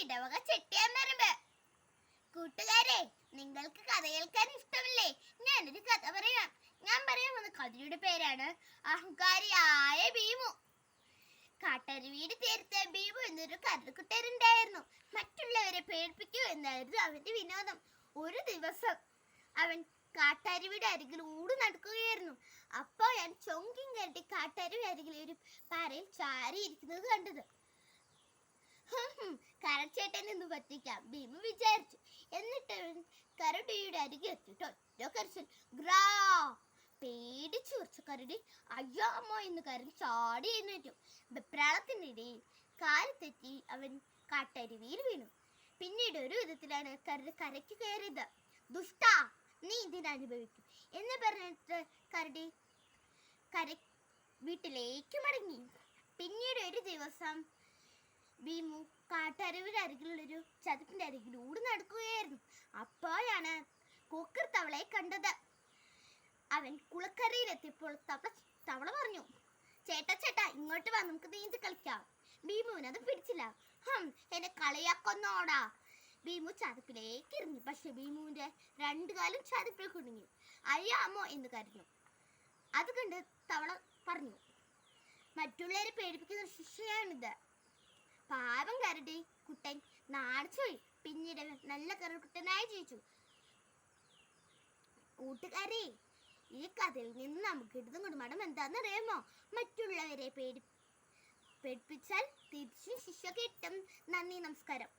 ഇടവക ചെട്ടിയാമ്പറമ്പ്. കൂട്ടുകാരെ, നിങ്ങൾക്ക് കഥ കേൾക്കാൻ ഇഷ്ടമില്ലേ? ഞാനൊരു കഥ പറയാം. ഞാൻ പറയാൻ വന്ന കഥയുടെ പേരാണ് അഹങ്കാരിയായ ഭീമു. കാട്ടരുവിയുടെ തീരത്ത് ഭീമു എന്നൊരു കരടിക്കുട്ടനുണ്ടായിരുന്നു. മറ്റുള്ളവരെ പേടിപ്പിക്കൂ എന്നായിരുന്നു അവന്റെ വിനോദം. ഒരു ദിവസം അവൻ കാട്ടരുവിയുടെ അരികിൽ ഊട് നടക്കുകയായിരുന്നു. അപ്പോൾ ഞാൻ ചൊങ്കിൻ കരടി കാട്ടരുവി അരികിൽ ഒരു പാറയിൽ ചാരിയിരിക്കുന്നത് കണ്ടത്. കരച്ചേട്ടൻ എന്ന് പറ്റിക്കാം ഭീമു വിചാരിച്ചു. എന്നിട്ട് കരടിയുടെ അരികിൽ എത്തിയിട്ട് ഒറ്റ കരച്ചിൽ, ഗ്രാ. പേടിച്ചു കുറച്ച കരടി അയ്യാമ്മോ എന്ന് കരടി ചാടി എഴുന്നേറ്റു. വെപ്രാളത്തിനിടയിൽ കാല് തെറ്റി അവൻ കാട്ടരുവിയിൽ വീണു. പിന്നീട് ഒരു വിധത്തിലാണ് കരടി കരയ്ക്ക് കയറിയത്. ദുഷ്ടാ, നീ ഇതിനനുഭവിക്കും എന്ന് പറഞ്ഞിട്ട് കരടി വീട്ടിലേക്ക് മടങ്ങി. പിന്നീട് ഒരു ദിവസം ഭീമു കാട്ടരുവിയുടെ അരികിലുള്ളൊരു ചതുപ്പിന്റെ അരികിലൂടെ നടക്കുകയായിരുന്നു. അപ്പോഴാണ് കൊക്കർ തവളയെ കണ്ടത്. അവൻ കുളക്കരയിലെത്തിയപ്പോൾ തവള പറഞ്ഞു, ചേട്ടാ ഇങ്ങോട്ട് വാ, നമുക്ക് നീന്തി കളിക്കാം. ഭീമുവിന് അത് പിടിച്ചില്ല. എന്നെ കളിയാക്കൊന്നോടാ. ഭീമു ചതുപ്പിലേക്ക് ഇറങ്ങി. പക്ഷെ ഭീമുവിന്റെ രണ്ടു കാലും ചതുപ്പിൽ കുടുങ്ങി. അയ്യാമോ എന്ന് കരഞ്ഞു. അത് കണ്ട് തവള പറഞ്ഞു, മറ്റുള്ളവരെ പേടിപ്പിക്കുന്ന ശിക്ഷയാണിത്. പാവം കരടി കുട്ടൻ നാണിച്ചുപോയി. പിന്നീട് നല്ല കരടിക്കുട്ടനായി ജീവിച്ചു. കൂട്ടുകാരെ, ഈ കഥയിൽ നിന്ന് നമുക്ക് കിട്ടുന്ന ഗുണപാഠം എന്താണെന്നറിയാമോ? മറ്റുള്ളവരെ പേടിപ്പിച്ചാൽ തിരിച്ചും ശിക്ഷ കിട്ടും. നന്ദി, നമസ്കാരം.